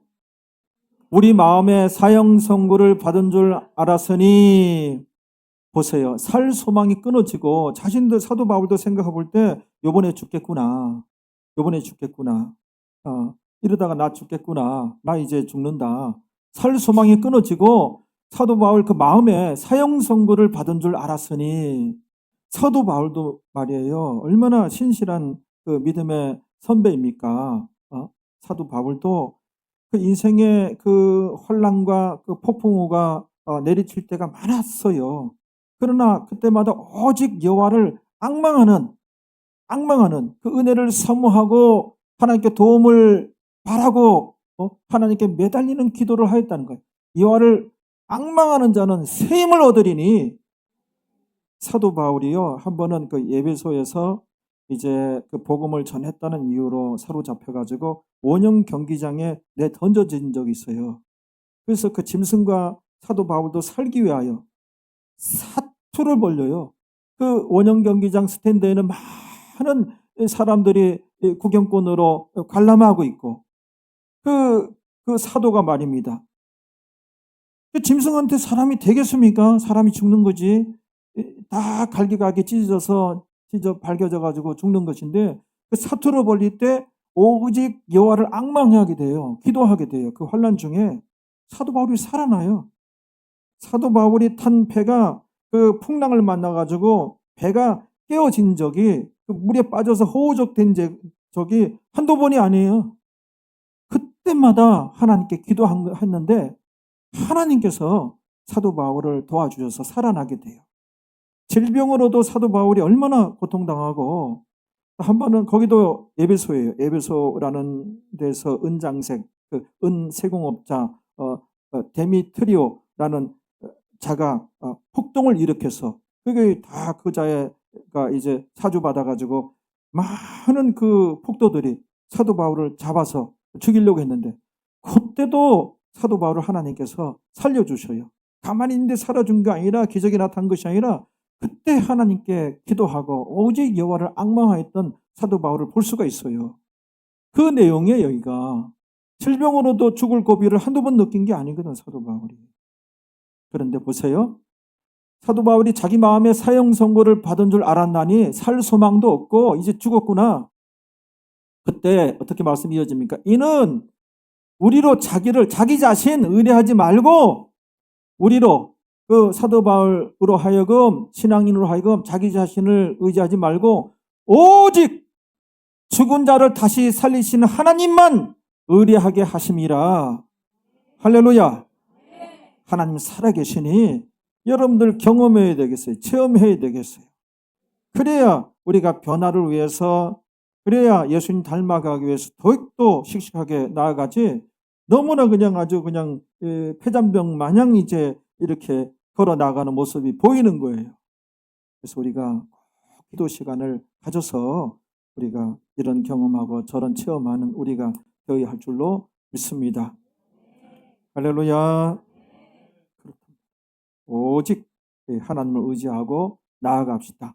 우리 마음에 사형 선고를 받은 줄 알았으니. 보세요. 살 소망이 끊어지고 자신들, 사도 바울도 생각해 볼 때 요번에 죽겠구나. 이러다가 나 죽겠구나. 나 이제 죽는다. 살 소망이 끊어지고 사도 바울 마음에 사형 선고를 받은 줄 알았으니. 사도 바울도 말이에요. 얼마나 신실한 믿음의 선배입니까? 사도 바울도 인생의 환난과 폭풍우가 내리칠 때가 많았어요. 그러나 그때마다 오직 여호와를 앙망하는 그 은혜를 사모하고 하나님께 도움을 바라고 하나님께 매달리는 기도를 하였다는 거예요. 여호와를 앙망하는 자는 새 힘을 얻으리니. 사도 바울이요, 한 번은 그 예배소에서 이제 그 복음을 전했다는 이유로 사로잡혀가지고 원형 경기장에 던져진 적이 있어요. 그래서 그 짐승과 사도 바울도 살기 위하여 사투를 벌려요. 그 원형 경기장 스탠드에는 많은 사람들이 구경꾼으로 관람하고 있고, 그 사도가 말입니다. 그 짐승한테 사람이 되겠습니까? 사람이 죽는 거지. 다 갈기갈기 찢어 발겨져 가지고 죽는 것인데, 그 사투를 벌릴 때 오직 여호와를 앙망하게 돼요. 기도하게 돼요. 그 환난 중에 사도 바울이 살아나요. 사도 바울이 탄 배가 그 풍랑을 만나 가지고 배가 깨어진 적이, 그 물에 빠져서 허우적된 적이 한두 번이 아니에요. 그때마다 하나님께 기도했는데 하나님께서 사도 바울을 도와주셔서 살아나게 돼요. 질병으로도 사도 바울이 얼마나 고통당하고, 한 번은 거기도 에베소예요. 에베소라는 데서 은장색, 그 은세공업자 데미트리오라는 자가 폭동을 일으켜서, 그게 다 그 자가 이제 사주받아가지고 많은 그 폭도들이 사도 바울을 잡아서 죽이려고 했는데, 그때도 사도 바울을 하나님께서 살려주셔요. 가만히 있는데 살아준 게 아니라, 기적이 나타난 것이 아니라, 그때 하나님께 기도하고 오직 여호와를 앙망하였던 사도 바울을 볼 수가 있어요. 그 내용에 여기가 질병으로도 죽을 고비를 한두 번 느낀 게 아니거든, 사도 바울이. 그런데 보세요. 사도 바울이 자기 마음에 사형 선고를 받은 줄 알았나니 살 소망도 없고 이제 죽었구나. 그때 어떻게 말씀이 이어집니까? 이는 우리로 자기 자신 의뢰하지 말고, 우리로 그 사도 바울으로 하여금, 신앙인으로 하여금 자기 자신을 의지하지 말고 오직 죽은 자를 다시 살리시는 하나님만 의뢰하게 하심이라. 할렐루야. 하나님 살아계시니 여러분들 경험해야 되겠어요. 체험해야 되겠어요. 그래야 우리가 변화를 위해서, 그래야 예수님 닮아가기 위해서 더욱더 씩씩하게 나아가지, 너무나 그냥 아주 그냥 폐잔병 마냥 이제 이렇게 걸어 나가는 모습이 보이는 거예요. 그래서 우리가 기도 시간을 가져서 우리가 이런 경험하고 저런 체험하는 우리가 되어야 할 줄로 믿습니다. 할렐루야. 오직 하나님을 의지하고 나아갑시다.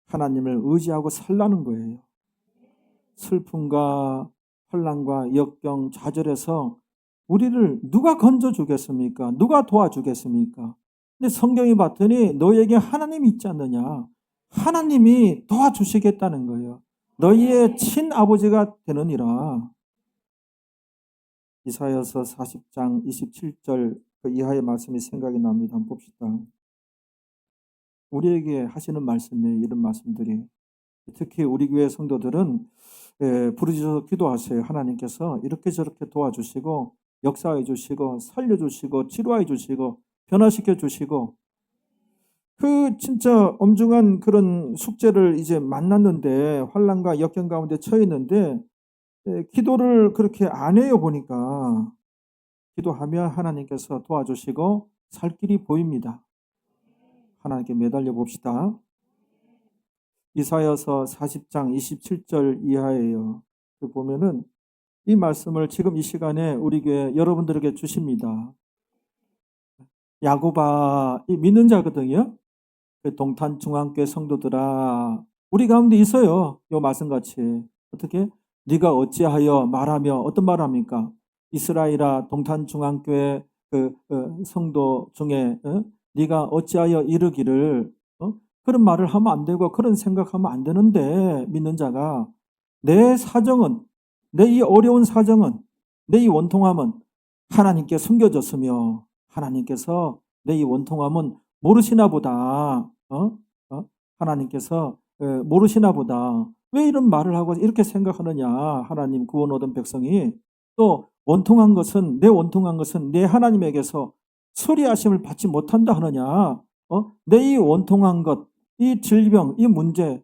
하나님을 의지하고 살라는 거예요. 슬픔과 혼란과 역경, 좌절에서 우리를 누가 건져주겠습니까? 누가 도와주겠습니까? 근데 성경이 봤더니 너희에게 하나님이 있지 않느냐? 하나님이 도와주시겠다는 거예요. 너희의 친아버지가 되느니라. 이사야서 40장 27절 그 이하의 말씀이 생각이 납니다. 한번 봅시다. 우리에게 하시는 말씀이에요. 이런 말씀들이. 특히 우리 교회 성도들은 부르짖어서 기도하세요. 하나님께서 이렇게 저렇게 도와주시고 역사해 주시고 살려주시고 치료해 주시고 변화시켜 주시고, 그 진짜 엄중한 그런 숙제를 이제 만났는데, 환난과 역경 가운데 처해 있는데 기도를 그렇게 안 해요. 보니까 기도하면 하나님께서 도와주시고 살 길이 보입니다. 하나님께 매달려 봅시다. 이사야서 40장 27절 이하예요. 그 보면은 이 말씀을 지금 이 시간에 우리 교회 여러분들에게 주십니다. 야고바, 이 믿는 자거든요. 그 동탄중앙교회 성도들아, 우리 가운데 있어요. 요 말씀같이. 어떻게? 네가 어찌하여 말하며, 어떤 말합니까? 이스라엘아, 동탄중앙교회 그 성도 중에 네가 어찌하여 이르기를, 그런 말을 하면 안 되고 그런 생각하면 안 되는데, 믿는 자가 내 사정은, 내 이 어려운 사정은, 내 이 원통함은 하나님께 숨겨졌으며 하나님께서 내 이 원통함은 모르시나 보다. 하나님께서 모르시나 보다. 왜 이런 말을 하고 이렇게 생각하느냐. 하나님 구원 얻은 백성이 또 원통한 것은, 내 원통한 것은 내 하나님에게서 수리하심을 받지 못한다 하느냐? 내 이 원통한 것, 이 질병, 이 문제,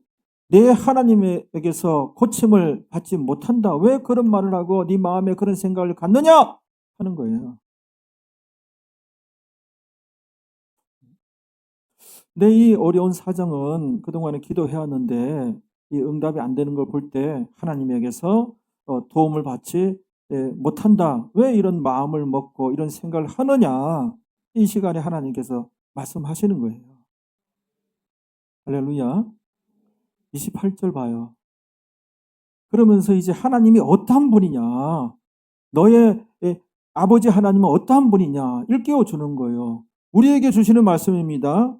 내 하나님에게서 고침을 받지 못한다. 왜 그런 말을 하고 네 마음에 그런 생각을 갖느냐? 하는 거예요. 내 이 어려운 사정은 그동안에 기도해왔는데 이 응답이 안 되는 걸 볼 때 하나님에게서 도움을 받지 못한다. 왜 이런 마음을 먹고 이런 생각을 하느냐? 이 시간에 하나님께서 말씀하시는 거예요. 할렐루야. 28절 봐요. 그러면서 이제 하나님이 어떠한 분이냐? 너의 아버지 하나님은 어떠한 분이냐? 일깨워 주는 거예요. 우리에게 주시는 말씀입니다.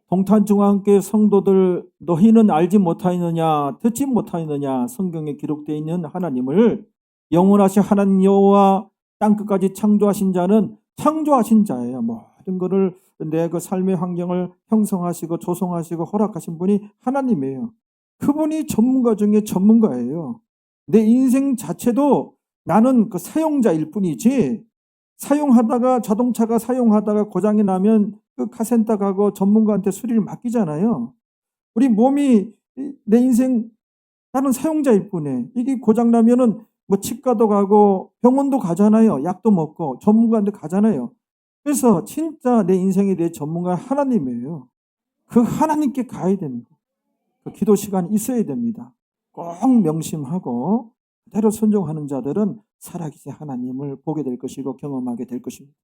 동탄중앙교회 성도들 너희는 알지 못하였느냐 듣지 못하였느냐 성경에 기록되어 있는 하나님을 영원하신 하나님 여호와 땅끝까지 창조하신 자는 창조하신 자예요. 모든 것을 내 그 삶의 환경을 형성하시고 조성하시고 허락하신 분이 하나님이에요. 그분이 전문가 중에 전문가예요. 내 인생 자체도 나는 그 사용자일 뿐이지 사용하다가 자동차가 사용하다가 고장이 나면 그 카센터 가고 전문가한테 수리를 맡기잖아요. 우리 몸이 내 인생 나는 사용자일 뿐이에요. 이게 고장 나면은 뭐 치과도 가고 병원도 가잖아요. 약도 먹고 전문가한테 가잖아요. 그래서 진짜 내 인생에 대해 전문가는 하나님이에요. 그 하나님께 가야 됩니다. 그 기도 시간이 있어야 됩니다. 꼭 명심하고 그대로 순종하는 자들은 살아계신 하나님을 보게 될 것이고 경험하게 될 것입니다.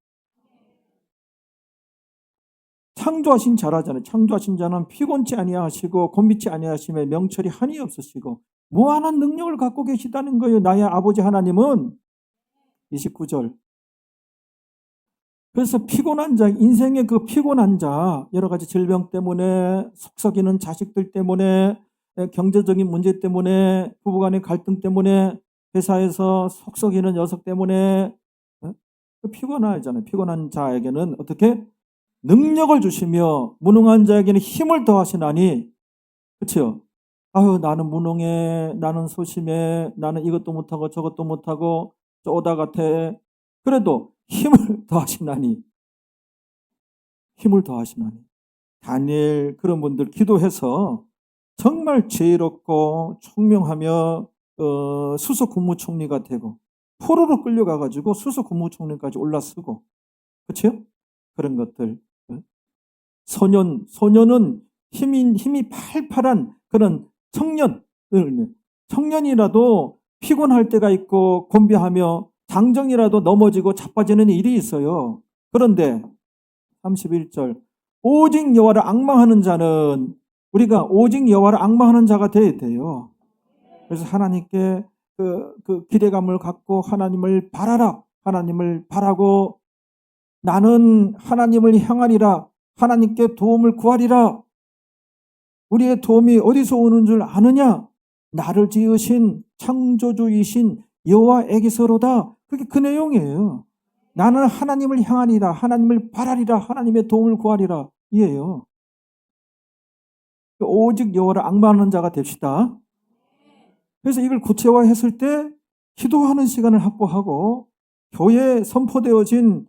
창조하신 자라잖아요. 창조하신 자는 피곤치 아니하시고 곤비치 아니하심에 명철이 한이 없으시고 무한한 능력을 갖고 계시다는 거예요. 나의 아버지 하나님은. 29절. 그래서 피곤한 자, 인생의 그 피곤한 자, 여러 가지 질병 때문에 속썩이는 자식들 때문에 경제적인 문제 때문에 부부간의 갈등 때문에 회사에서 속썩이는 녀석 때문에 피곤하잖아요. 피곤한 자에게는 어떻게? 능력을 주시며 무능한 자에게는 힘을 더하시나니. 그렇죠? 아유 나는 무능해, 나는 소심해, 나는 이것도 못하고 저것도 못하고 쪼다 같아. 그래도 힘을 더하시나니. 힘을 더하시나니. 다니엘 그런 분들 기도해서 정말 지혜롭고 총명하며 수석 국무총리가 되고 포로로 끌려가가지고 수석 국무총리까지 올라서고 그렇죠? 그런 것들. 소년은 힘이 팔팔한 그런 청년이라도 피곤할 때가 있고 곤비하며 장정이라도 넘어지고 자빠지는 일이 있어요. 그런데 31절 오직 여호와를 앙망하는 자는 우리가 오직 여호와를 앙망하는 자가 되어야 돼요. 그래서 하나님께 그 기대감을 갖고 하나님을 바라라. 하나님을 바라고 나는 하나님을 향하리라. 하나님께 도움을 구하리라. 우리의 도움이 어디서 오는 줄 아느냐? 나를 지으신 창조주이신 여호와에게서로다. 그게 그 내용이에요. 나는 하나님을 향하리라. 하나님을 바라리라. 하나님의 도움을 구하리라. 이에요. 오직 여호와를 앙망하는 자가 됩시다. 그래서 이걸 구체화했을 때 기도하는 시간을 확보하고 교회에 선포되어진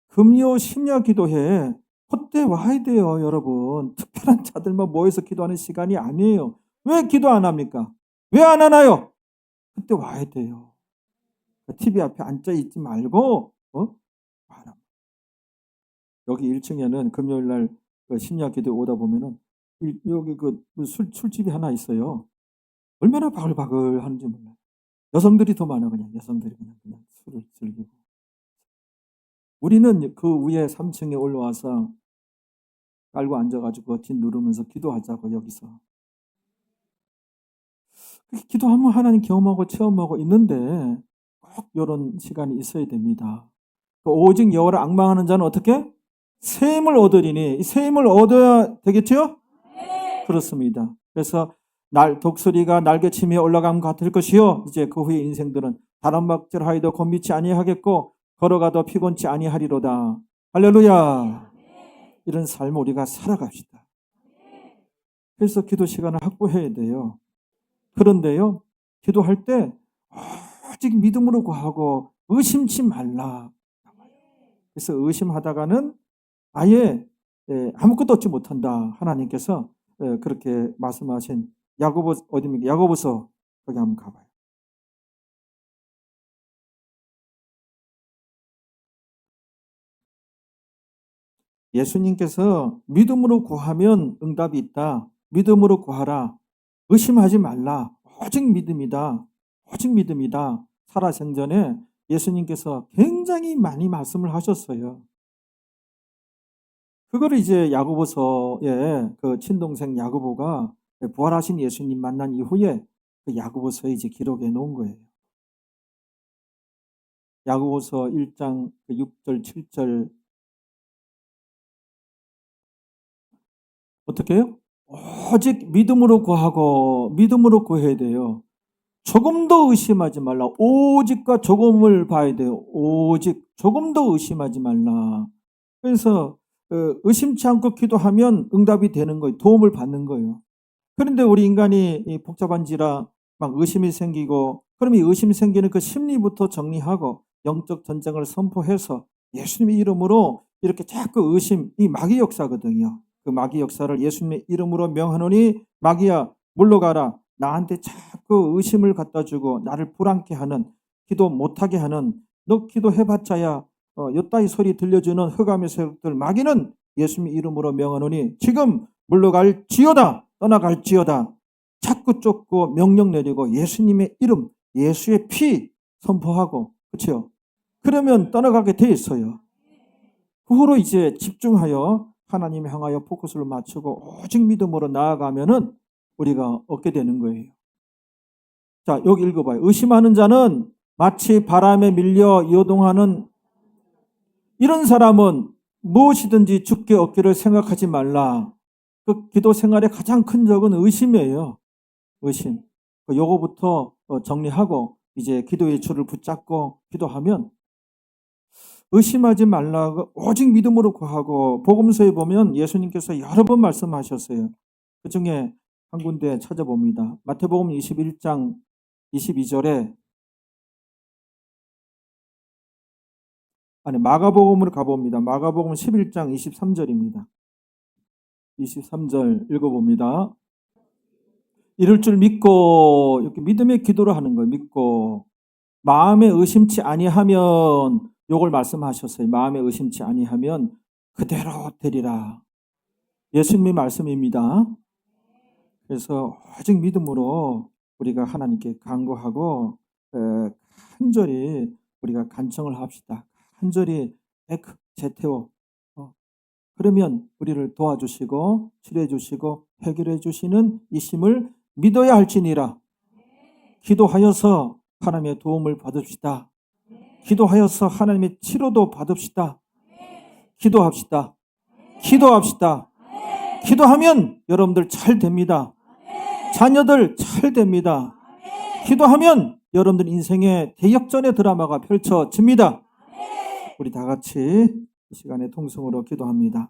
금요 심야 기도회 그때 와야 돼요, 여러분. 특별한 자들만 모여서 기도하는 시간이 아니에요. 왜 기도 안 합니까? 왜 안 하나요? 그때 와야 돼요. TV 앞에 앉아 있지 말고 여기 1층에는 금요일 날 심야 기도 오다 보면은 여기 그 술집이 하나 있어요. 얼마나 바글바글 하는지 몰라요. 여성들이 더 많아. 그냥 여성들이 그냥 술을 즐기고. 우리는 그 위에 3층에 올라와서 깔고 앉아가지고 버튼 누르면서 기도하자고 여기서. 기도하면 하나님 경험하고 체험하고 있는데 꼭 이런 시간이 있어야 됩니다. 오직 여호와를 앙망하는 자는 어떻게? 새 힘을 얻으리니. 새 힘을 얻어야 되겠죠? 네. 그렇습니다. 그래서 독수리가 날개치며 올라감 같을 것이요. 이제 그 후에 인생들은 다람박질하여도 곤비치 아니하겠고 걸어가도 피곤치 아니하리로다. 할렐루야. 이런 삶을 우리가 살아갑시다. 그래서 기도 시간을 확보해야 돼요. 그런데요, 기도할 때 오직 믿음으로 구하고 의심치 말라. 그래서 의심하다가는 아예 아무것도 얻지 못한다. 하나님께서 그렇게 말씀하신 야고보 어디입니까? 야고보서 거기 한번 가봐요. 예수님께서 믿음으로 구하면 응답이 있다. 믿음으로 구하라. 의심하지 말라. 오직 믿음이다. 오직 믿음이다. 살아생전에 예수님께서 굉장히 많이 말씀을 하셨어요. 그거를 이제 야고보서에 그 친동생 야고보가 부활하신 예수님 만난 이후에 그 야고보서에 이제 기록해 놓은 거예요. 야고보서 1장 6절 7절 어떻게 해요? 오직 믿음으로 구하고 믿음으로 구해야 돼요. 조금도 의심하지 말라. 오직과 조금을 봐야 돼요. 오직 조금도 의심하지 말라. 그래서 의심치 않고 기도하면 응답이 되는 거예요. 도움을 받는 거예요. 그런데 우리 인간이 복잡한지라 막 의심이 생기고, 그럼 이 의심이 생기는 그 심리부터 정리하고 영적 전쟁을 선포해서 예수님의 이름으로 이렇게 자꾸 의심, 이 마귀 역사거든요. 그 마귀 역사를 예수님의 이름으로 명하노니 마귀야 물러가라. 나한테 자꾸 의심을 갖다 주고 나를 불안케 하는, 기도 못하게 하는, 너 기도해봤자야 여따위 소리 들려주는 흑암의 세력들 마귀는 예수님의 이름으로 명하노니 지금 물러갈지어다. 떠나갈지어다. 자꾸 쫓고 명령 내리고 예수님의 이름, 예수의 피 선포하고, 그렇죠? 그러면 떠나가게 돼 있어요. 그 후로 이제 집중하여 하나님 향하여 포커스를 맞추고 오직 믿음으로 나아가면은 우리가 얻게 되는 거예요. 자, 여기 읽어봐요. 의심하는 자는 마치 바람에 밀려 요동하는, 이런 사람은 무엇이든지 주께 얻기를 생각하지 말라. 그 기도 생활의 가장 큰 적은 의심이에요. 의심. 요거부터 정리하고 이제 기도의 줄을 붙잡고 기도하면, 의심하지 말라고 오직 믿음으로 구하고, 복음서에 보면 예수님께서 여러 번 말씀하셨어요. 그 중에 한 군데 찾아봅니다. 마태복음 21장 22절에, 아니 마가복음으로 가봅니다. 마가복음 11장 23절입니다. 23절 읽어봅니다. 이럴 줄 믿고, 이렇게 믿음의 기도를 하는 거예요. 믿고 마음에 의심치 아니하면, 요걸 말씀하셨어요. 마음에 의심치 아니하면 그대로 되리라. 예수님의 말씀입니다. 그래서 오직 믿음으로 우리가 하나님께 간구하고 간절히 우리가 간청을 합시다. 간절히 제태오. 그러면 우리를 도와주시고 치료해 주시고 해결해 주시는 이심을 믿어야 할지니라. 기도하여서 하나님의 도움을 받읍시다. 기도하여서 하나님의 치료도 받읍시다. 기도합시다. 기도합시다. 기도하면 여러분들 잘 됩니다. 자녀들 잘 됩니다. 기도하면 여러분들 인생의 대역전의 드라마가 펼쳐집니다. 우리 다 같이 이 시간에 통성으로 기도합니다.